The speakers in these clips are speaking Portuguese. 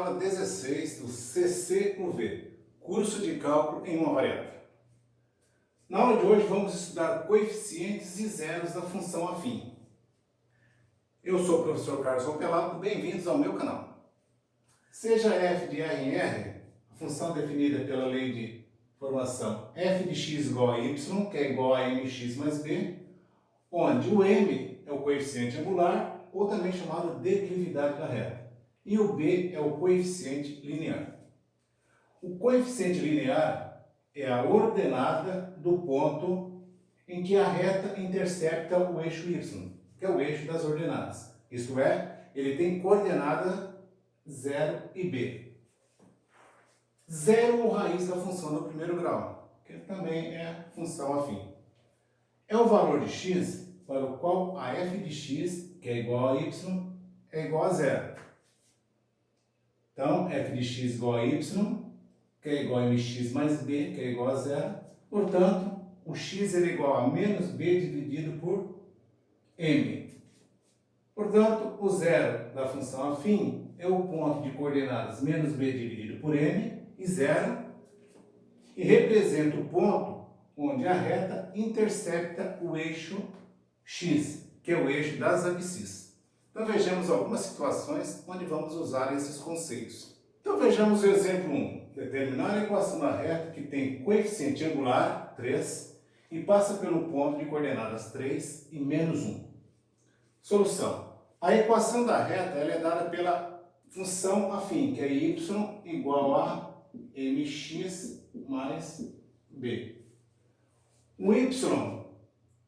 aula 16 do CCUV, Curso de Cálculo em uma Variável. Na aula de hoje vamos estudar coeficientes e zeros da função afim. Eu sou o professor Carlos Rompelato, bem-vindos ao meu canal. Seja f de r em r, a função definida pela lei de formação f de x igual a y, que é igual a mx mais b, onde o m é o coeficiente angular, ou também chamado declividade da reta, e o b é o coeficiente linear. O coeficiente linear é a ordenada do ponto em que a reta intercepta o eixo y, que é o eixo das ordenadas. Isto é, ele tem coordenada 0 e b. Zero ou raiz da função do primeiro grau, que também é função afim. É o valor de x para o qual a f de x, que é igual a y, é igual a zero. Então, f de x igual a y, que é igual a mx mais b, que é igual a zero. Portanto, o x é igual a menos b dividido por m. Portanto, o zero da função afim é o ponto de coordenadas menos b dividido por m e zero, e representa o ponto onde a reta intercepta o eixo x, que é o eixo das abscissas. Então vejamos algumas situações onde vamos usar esses conceitos. Então vejamos o exemplo 1. Determinar a equação da reta que tem coeficiente angular, 3, e passa pelo ponto de coordenadas 3 e menos 1. Solução. A equação da reta ela é dada pela função afim, que é y igual a mx mais b. O y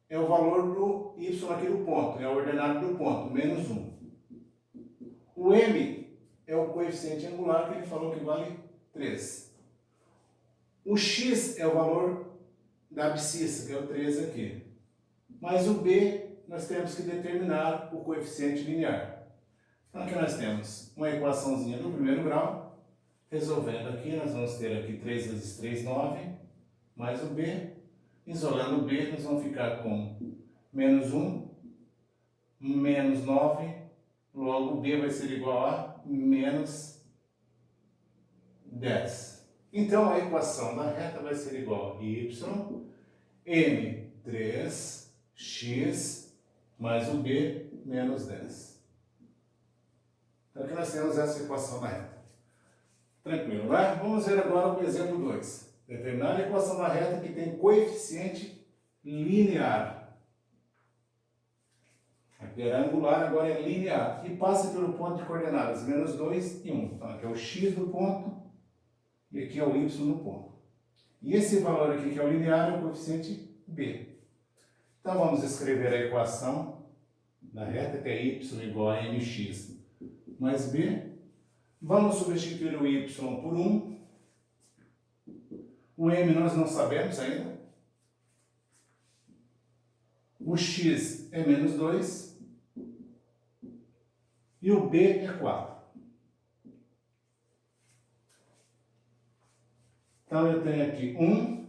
é o valor do y aqui do ponto, é a ordenada do ponto, menos 1. O m é o coeficiente angular, que ele falou que vale 3. O x é o valor da abscissa, que é o 3 aqui. Mas o b, nós temos que determinar o coeficiente linear. Então aqui nós temos uma equaçãozinha do primeiro grau. Resolvendo aqui, nós vamos ter aqui 3 vezes 3, 9, mais o b. Isolando o b, nós vamos ficar com menos 1, menos 9, logo b vai ser igual a menos 10. Então, a equação da reta vai ser igual a y, m, 3, x, mais o b, menos 10. Então, aqui nós temos essa equação da reta. Tranquilo, né? Vamos ver agora o exemplo 2. Determinar a equação da reta que tem coeficiente linear. Aqui era angular, agora é linear. E passa pelo ponto de coordenadas menos 2 e 1. Então, aqui é o x do ponto e aqui é o y do ponto. E esse valor aqui, que é o linear, é o coeficiente b. Então, vamos escrever a equação da reta, que é y igual a mx mais b. Vamos substituir o y por 1. O m nós não sabemos ainda. O x é menos 2. E o b é 4. Então eu tenho aqui 1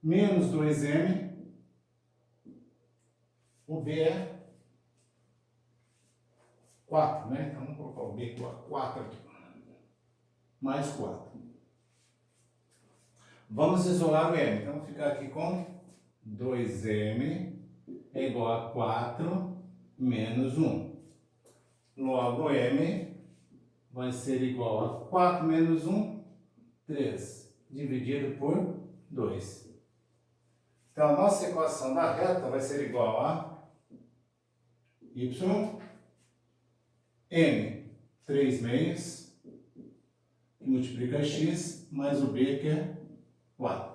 menos 2m. O b é 4, né? Então vamos colocar o b 4 aqui. Mais 4. Vamos isolar o m. Então, vou ficar aqui com 2m é igual a 4 menos 1. Logo, m vai ser igual a 4 menos 1, 3, dividido por 2. Então, a nossa equação da reta vai ser igual a y, m, 3 meios, que multiplica x, mais o b, que é 4.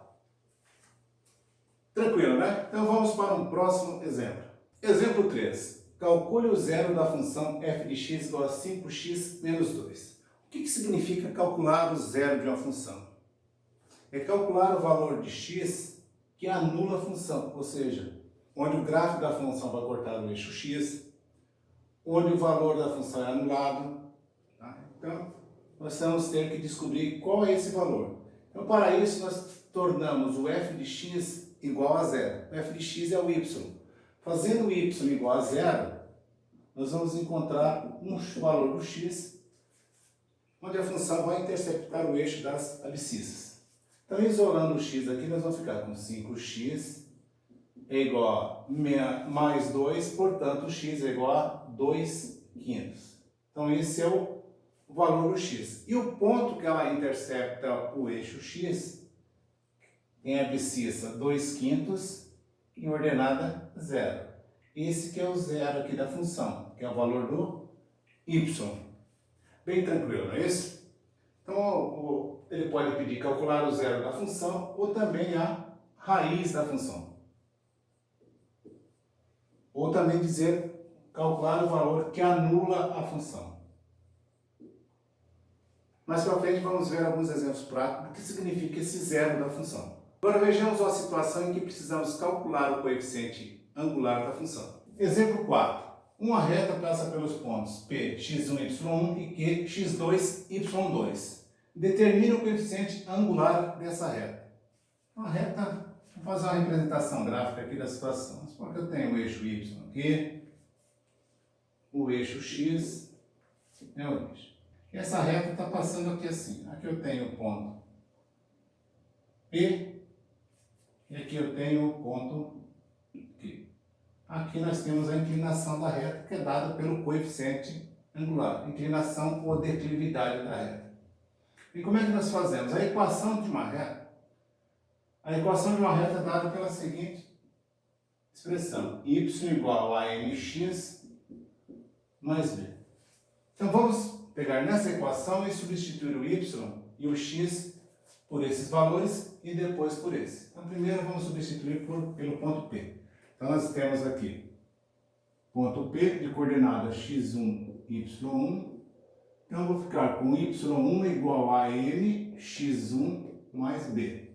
Tranquilo, né? Então vamos para um próximo exemplo. Exemplo 3. Calcule o zero da função f de x igual a 5x menos 2. O que significa calcular o zero de uma função? É calcular o valor de x que anula a função, ou seja, onde o gráfico da função vai cortar o eixo x, onde o valor da função é anulado. Tá? Então, nós vamos ter que descobrir qual é esse valor. Então, para isso, nós tornamos o f de x igual a zero. O f de x é o y. Fazendo o y igual a zero, nós vamos encontrar um valor do x onde a função vai interceptar o eixo das abscissas. Então, isolando o x aqui, nós vamos ficar com 5x é igual a mais 2, portanto, o x é igual a 2 quintos. Então, esse é o valor do x. E o ponto que ela intercepta o eixo x tem a abscissa 2 quintos em ordenada 0. Esse que é o zero aqui da função, que é o valor do y. Bem tranquilo, não é isso? Então, ele pode pedir calcular o zero da função ou também a raiz da função. Ou também dizer calcular o valor que anula a função. Mais para frente vamos ver alguns exemplos práticos do que significa esse zero da função. Agora vejamos uma situação em que precisamos calcular o coeficiente angular da função. Exemplo 4. Uma reta passa pelos pontos P, x1, y1 e Q, x2, y2. Determine o coeficiente angular dessa reta. Uma reta, vou fazer uma representação gráfica aqui da situação. Suponho que eu tenho o eixo y aqui, o eixo x é o eixo. E essa reta está passando aqui assim. Aqui eu tenho o ponto P e aqui eu tenho o ponto Q. Aqui nós temos a inclinação da reta, que é dada pelo coeficiente angular, inclinação ou declividade da reta. E como é que nós fazemos? A equação de uma reta é dada pela seguinte expressão: y igual a mx mais b. Então vamos pegar nessa equação e substituir o y e o x por esses valores e depois por esse. Então primeiro vamos substituir pelo ponto P. Então nós temos aqui ponto P de coordenada x1, y1. Então eu vou ficar com y1 igual a m x1 mais b.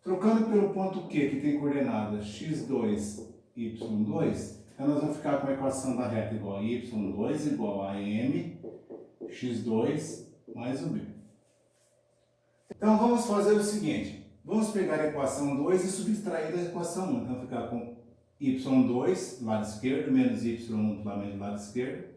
Trocando pelo ponto Q, que tem coordenadas x2, y2, então nós vamos ficar com a equação da reta igual a y2 igual a m x2 mais o b. Então vamos fazer o seguinte, vamos pegar a equação 2 e subtrair da equação 1. Então vai ficar com y2 do lado esquerdo menos y1 do lado esquerdo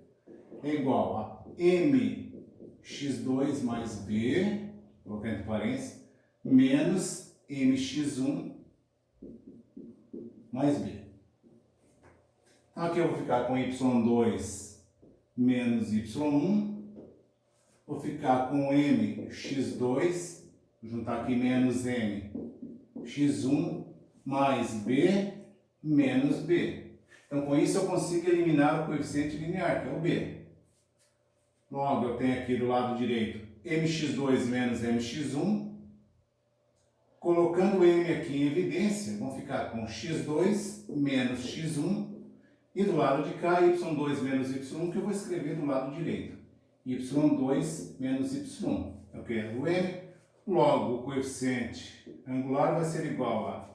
é igual a m x2 mais b, vou colocar entre parênteses, menos mx1 mais b. Então aqui eu vou ficar com y2 menos y1, vou ficar com mx2, vou juntar aqui menos mx1 mais b menos b. Então com isso eu consigo eliminar o coeficiente linear, que é o b. Logo eu tenho aqui do lado direito mx2 menos mx1. Colocando o m aqui em evidência, vão ficar com x2 menos x1 e do lado de cá y2 menos y1, que eu vou escrever do lado direito. y2 menos y1. Eu quero o m, logo o coeficiente angular vai ser igual a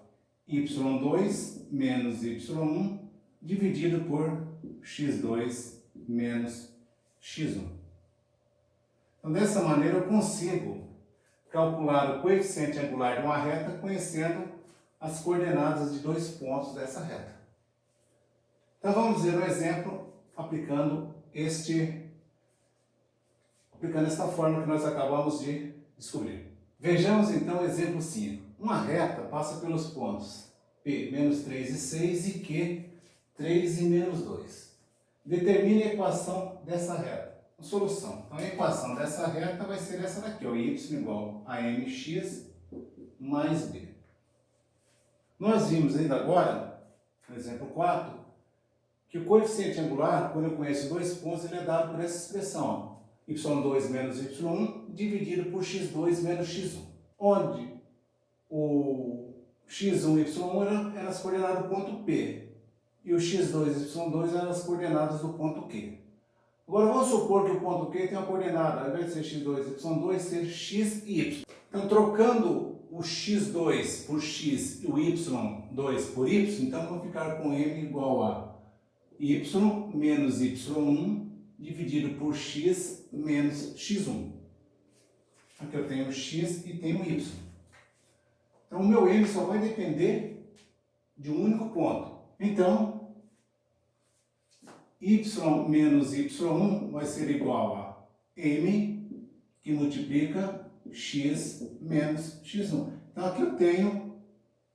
y2 menos y1 dividido por x2 menos x1. Então dessa maneira eu consigo calcular o coeficiente angular de uma reta conhecendo as coordenadas de dois pontos dessa reta. Então vamos ver um exemplo aplicando esta fórmula que nós acabamos de descobrir. Vejamos então o exemplo 5. Uma reta passa pelos pontos P, menos 3 e 6 e Q, 3 e menos 2. Determine a equação dessa reta. Solução. Então a equação dessa reta vai ser essa daqui, ó, y igual a mx mais b. Nós vimos ainda agora, no exemplo 4, que o coeficiente angular, quando eu conheço dois pontos, ele é dado por essa expressão, ó, y2 menos y1 dividido por x2 menos x1, onde o x1 e y1 eram as coordenadas do ponto P e o x2 e y2 eram as coordenadas do ponto Q. Agora vamos supor que o ponto Q tem uma coordenada, ao invés de ser x2 e y2, ser x e y. Então trocando o x2 por x e o y2 por y, então vamos ficar com m igual a y menos y1 dividido por x menos x1. Aqui eu tenho x e tenho y. Então o meu m só vai depender de um único ponto. Então y menos y1 vai ser igual a m que multiplica x menos x1. Então, aqui eu tenho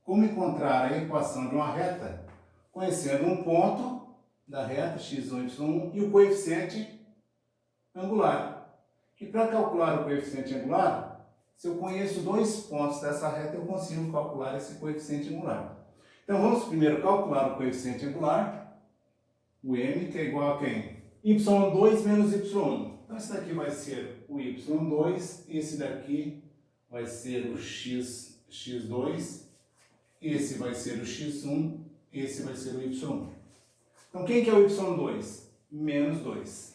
como encontrar a equação de uma reta, conhecendo um ponto da reta x1, y1 e o coeficiente angular. E para calcular o coeficiente angular, se eu conheço dois pontos dessa reta, eu consigo calcular esse coeficiente angular. Então, vamos primeiro calcular o coeficiente angular, o m, que é igual a quem? y2 menos y1. Então, esse daqui vai ser o y2, esse daqui vai ser o x2, esse vai ser o x1, esse vai ser o y1. Então, quem que é o y2? Menos 2.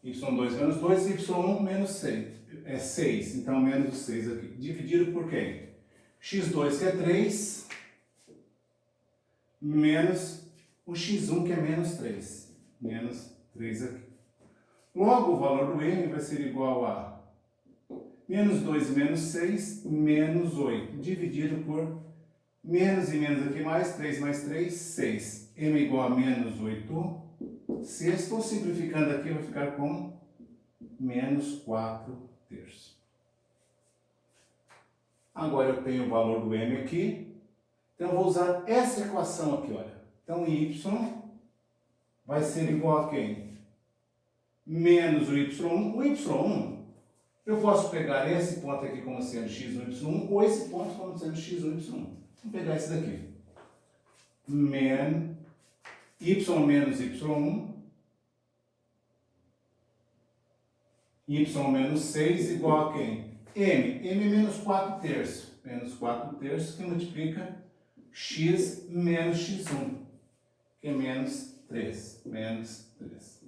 y2 menos 2, y1 menos 6. É 6, então menos 6 aqui. Dividido por quem? x2 que é 3, menos o x1 que é menos 3. Menos 3 aqui. Logo, o valor do m vai ser igual a menos 2 menos 6, menos 8. Dividido por menos e menos aqui mais 3 mais 3, 6. m igual a menos 8 sexto. Estou simplificando aqui, vai ficar com menos 4 terços. Agora eu tenho o valor do m aqui. Então eu vou usar essa equação aqui, olha. Então y vai ser igual a quem? Menos o y1. O y1, eu posso pegar esse ponto aqui como sendo x1, y1, ou esse ponto como sendo x1, y1. Vamos pegar esse daqui. y menos y1, y menos 6 igual a quem? M. M menos 4 terços. Menos 4 terços que multiplica x menos x1, que é menos 3. Menos 3.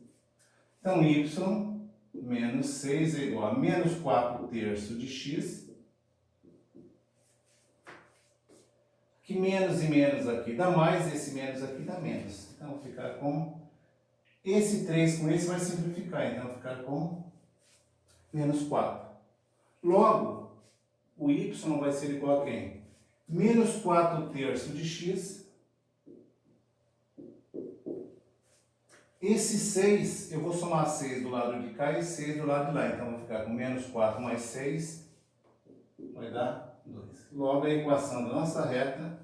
Então, y menos 6 é igual a menos 4 terços de x. Que menos e menos aqui dá mais, esse menos aqui dá menos. Então, vai ficar com esse 3 com esse vai simplificar. Então, vai ficar com menos 4. Logo, o y vai ser igual a quem? Menos 4 terços de x. Esse 6, eu vou somar 6 do lado de cá e 6 do lado de lá. Então, vai ficar com menos 4 mais 6, vai dar 2. Logo, a equação da nossa reta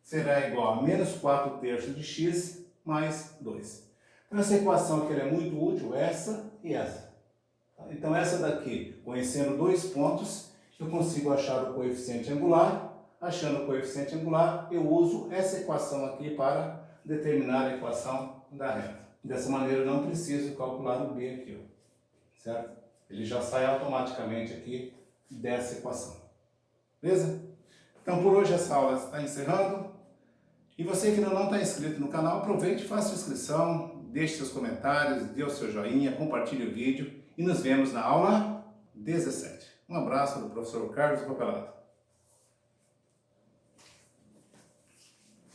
será igual a menos 4 terços de x mais 2. Então, essa equação aqui é muito útil, essa e essa. Então, essa daqui, conhecendo dois pontos, eu consigo achar o coeficiente angular. Achando o coeficiente angular, eu uso essa equação aqui para determinar a equação da reta. Dessa maneira, eu não preciso calcular o b aqui, ó, certo? Ele já sai automaticamente aqui dessa equação. Beleza? Então, por hoje, essa aula está encerrando. E você que ainda não está inscrito no canal, aproveite, faça sua inscrição, deixe seus comentários, dê o seu joinha, compartilhe o vídeo e nos vemos na aula 17. Um abraço do professor Carlos Papelato.